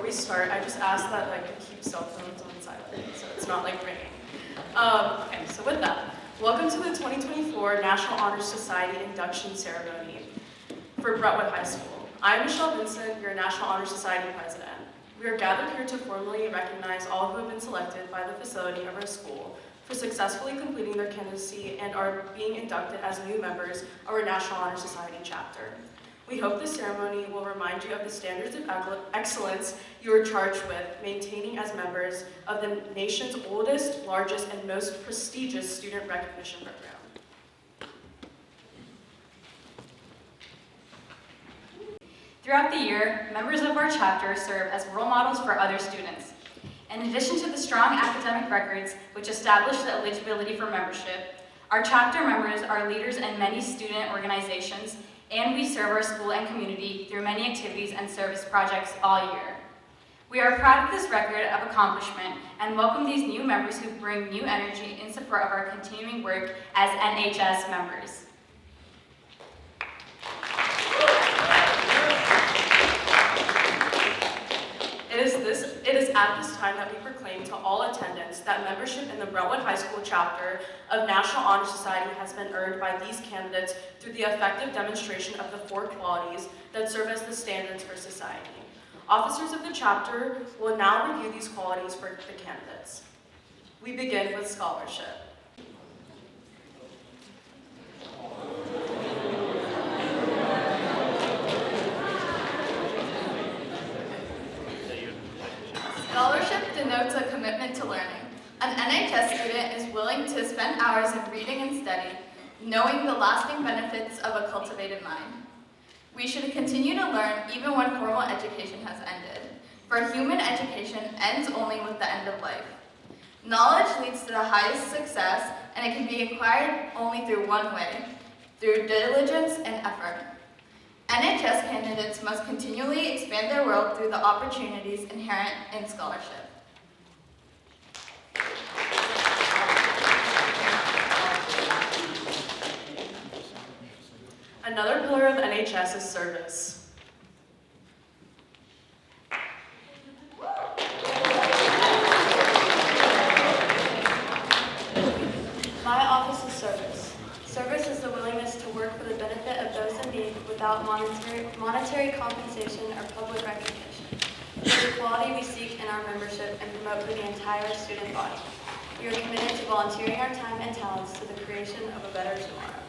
we start, I just ask that you keep cell phones on silent, so it's not ringing. Okay, so with that, welcome to the 2024 National Honor Society induction ceremony for Brentwood High School. I'm Michelle Vincent, your National Honor Society president. We are gathered here to formally recognize all who have been selected by the facility of our school for successfully completing their candidacy and are being inducted as new members of our National Honor Society chapter. We hope this ceremony will remind you of the standards of excellence you are charged with maintaining as members of the nation's oldest, largest, and most prestigious student recognition program. Throughout the year, members of our chapter serve as role models for other students. In addition to the strong academic records which establish the eligibility for membership, our chapter members are leaders in many student organizations, and we serve our school and community through many activities and service projects all year. We are proud of this record of accomplishment and welcome these new members who bring new energy in support of our continuing work as NHS members. It is at this time that we proclaim to all attendants that membership in the Brentwood High School chapter of National Honor Society has been earned by these candidates through the effective demonstration of the 4 qualities that serve as the standards for society. Officers of the chapter will now review these qualities for the candidates. We begin with scholarship. Scholarship denotes a commitment to learning. An NHS student is willing to spend hours in reading and study, knowing the lasting benefits of a cultivated mind. We should continue to learn even when formal education has ended, for human education ends only with the end of life. Knowledge leads to the highest success, and it can be acquired only through one way, through diligence and effort. NHS candidates must continually expand their world through the opportunities inherent in scholarship. Another pillar of NHS is service. My office is service. Service is the willingness to work for the benefit of those in need without monetary compensation or public recognition. It is the quality we seek in our membership and promote for the entire student body. We are committed to volunteering our time and talents to the creation of a better tomorrow.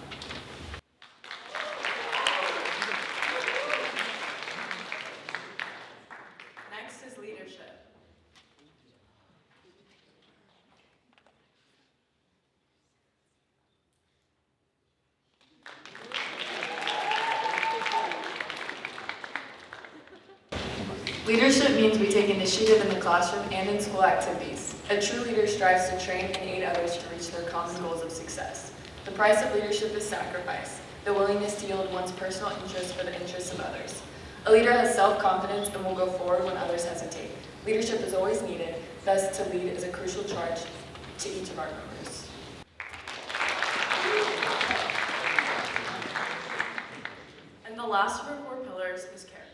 Next is leadership. Leadership means we take initiative in the classroom and in school activities. A true leader strives to train and aid others to reach their common goals of success. The price of leadership is sacrifice, the willingness to yield one's personal interests for the interests of others. A leader has self-confidence and will go forward when others hesitate. Leadership is always needed, thus to lead is a crucial charge to each of our members. And the last of our 4 pillars is character.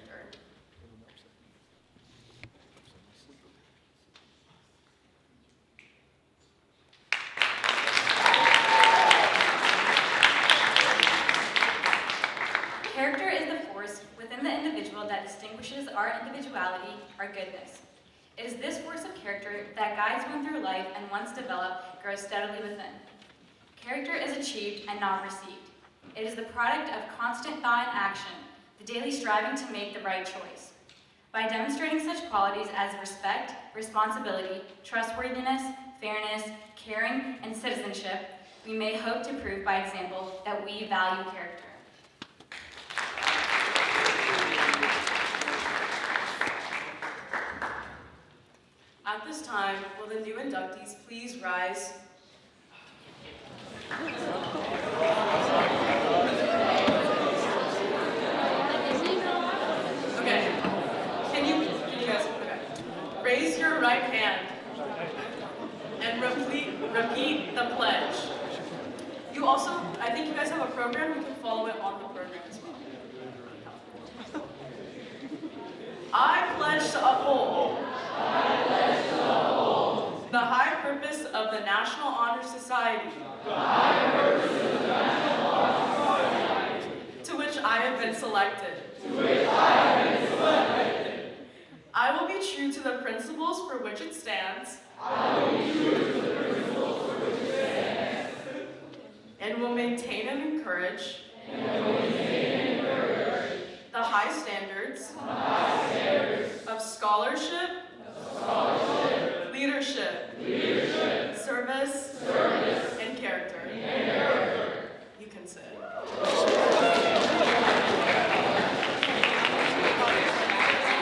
Character is the force within the individual that distinguishes our individuality, our goodness. It is this force of character that guides one through life and once developed, grows steadily within. Character is achieved and not received. It is the product of constant thought and action, the daily striving to make the right choice. By demonstrating such qualities as respect, responsibility, trustworthiness, fairness, caring, and citizenship, we may hope to prove by example that we value character. At this time, will the new inductees please rise? Okay. Can you guys, okay. Raise your right hand and repeat the pledge. You also, I think you guys have a program, you can follow it on the program as well. I pledge to uphold the high purpose of the National Honor Society to which I have been selected. I will be true to the principles for which it stands. And will maintain and encourage the high standards of scholarship, leadership, service, and character. You can sit.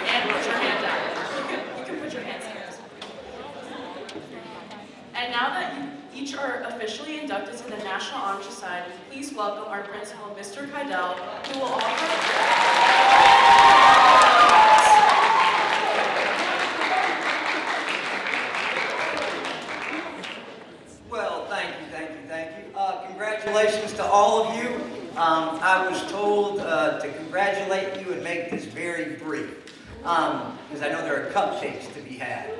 And put your hand down. You can put your hands here. And now that you each are officially inducted to the National Honor Society, please welcome our principal, Mr. Keidel, who will offer... Well, thank you. Congratulations to all of you. I was told to congratulate you and make this very brief, because I know there are cupcakes to be had.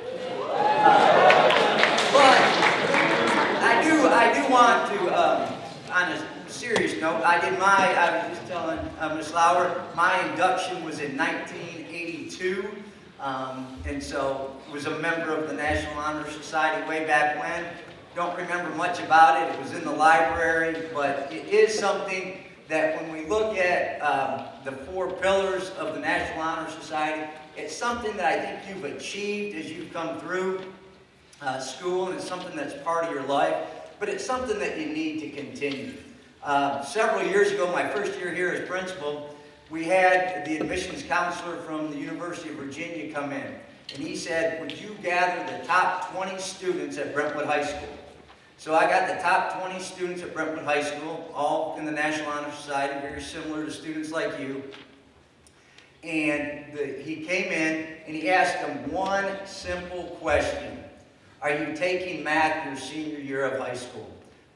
But I do want to, on a serious note, I was just telling Ms. Lauer, my induction was in 1982, and so was a member of the National Honor Society way back when. Don't remember much about it. It was in the library, but it is something that when we look at the 4 pillars of the National Honor Society, it's something that I think you've achieved as you've come through school, and it's something that's part of your life, but it's something that you need to continue. Several years ago, my first year here as principal, we had the admissions counselor from the University of Virginia come in, and he said, would you gather the top 20 students at Brentwood High School? So I got the top 20 students at Brentwood High School, all in the National Honor Society, very similar to students like you. And he came in and he asked them one simple question. Are you taking math your senior year of high school?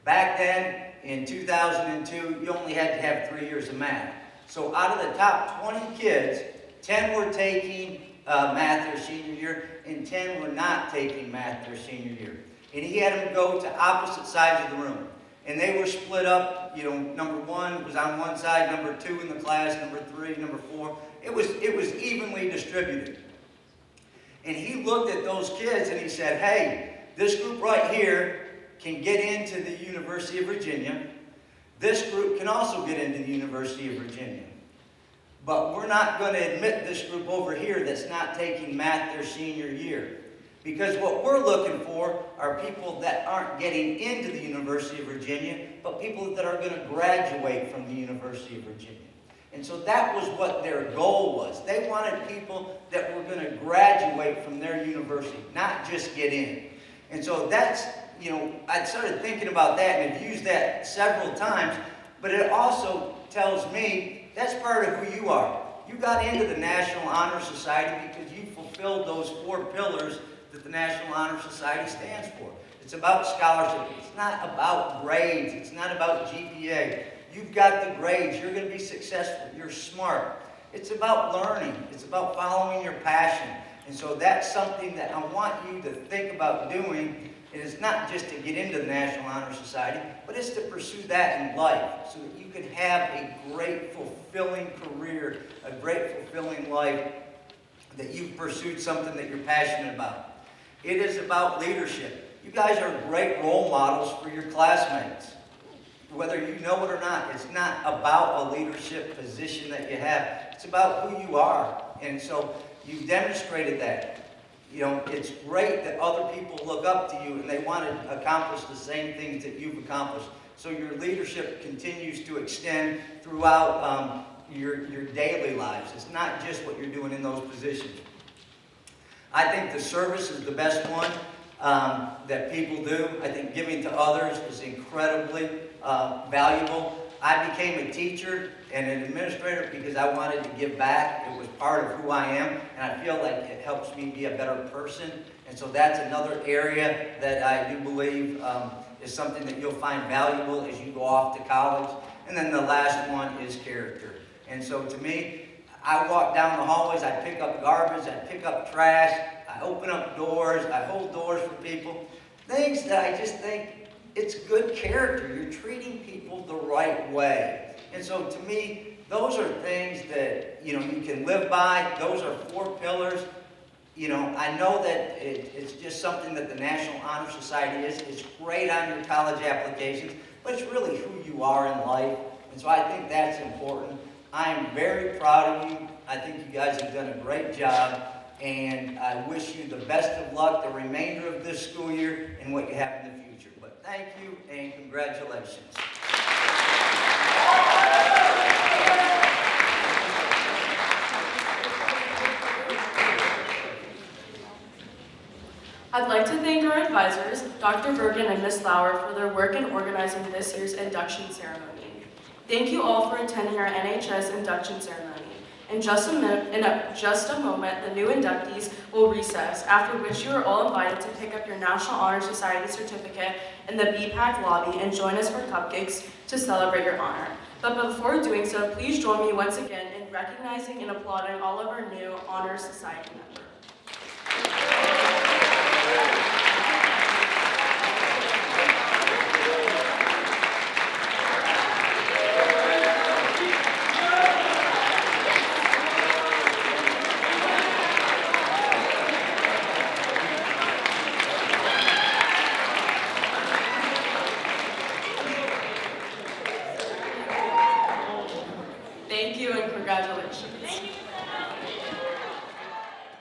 Back then, in 2002, you only had to have 3 years of math. So out of the top 20 kids, 10 were taking math their senior year, and 10 were not taking math their senior year. And he had them go to opposite sides of the room. And they were split up, number 1 was on one side, number 2 in the class, number 3, number 4. It was evenly distributed. And he looked at those kids and he said, hey, this group right here can get into the University of Virginia. This group can also get into the University of Virginia. But we're not going to admit this group over here that's not taking math their senior year. Because what we're looking for are people that aren't getting into the University of Virginia, but people that are going to graduate from the University of Virginia. And so that was what their goal was. They wanted people that were going to graduate from their university, not just get in. And so that's, I started thinking about that and have used that several times, but it also tells me that's part of who you are. You got into the National Honor Society because you fulfilled those 4 pillars that the National Honor Society stands for. It's about scholarship. It's not about grades. It's not about GPA. You've got the grades. You're going to be successful. You're smart. It's about learning. It's about following your passion. And so that's something that I want you to think about doing. And it's not just to get into the National Honor Society, but it's to pursue that in life so that you can have a great, fulfilling career, a great, fulfilling life, that you've pursued something that you're passionate about. It is about leadership. You guys are great role models for your classmates. Whether you know it or not, it's not about a leadership position that you have. It's about who you are. And so you've demonstrated that. It's great that other people look up to you and they want to accomplish the same things that you've accomplished. So your leadership continues to extend throughout your daily lives. It's not just what you're doing in those positions. I think the service is the best one that people do. I think giving to others is incredibly valuable. I became a teacher and an administrator because I wanted to give back. It was part of who I am, and I feel like it helps me be a better person. And so that's another area that I do believe is something that you'll find valuable as you go off to college. And then the last one is character. And so to me, I walk down the hallways, I pick up garbage, I pick up trash, I open up doors, I hold doors for people. Things that I just think, it's good character. You're treating people the right way. And so to me, those are things that, you can live by. Those are 4 pillars. I know that it's just something that the National Honor Society is. It's great on your college applications, but it's really who you are in life. And so I think that's important. I am very proud of you. I think you guys have done a great job. And I wish you the best of luck the remainder of this school year and what you have in the future. But thank you and congratulations. I'd like to thank our advisors, Dr. Bergen and Ms. Lauer, for their work in organizing this year's induction ceremony. Thank you all for attending our NHS induction ceremony. In just a moment, the new inductees will recess, after which you are all invited to pick up your National Honor Society certificate in the BPAC lobby and join us for cupcakes to celebrate your honor. But before doing so, please join me once again in recognizing and applauding all of our new Honor Society members.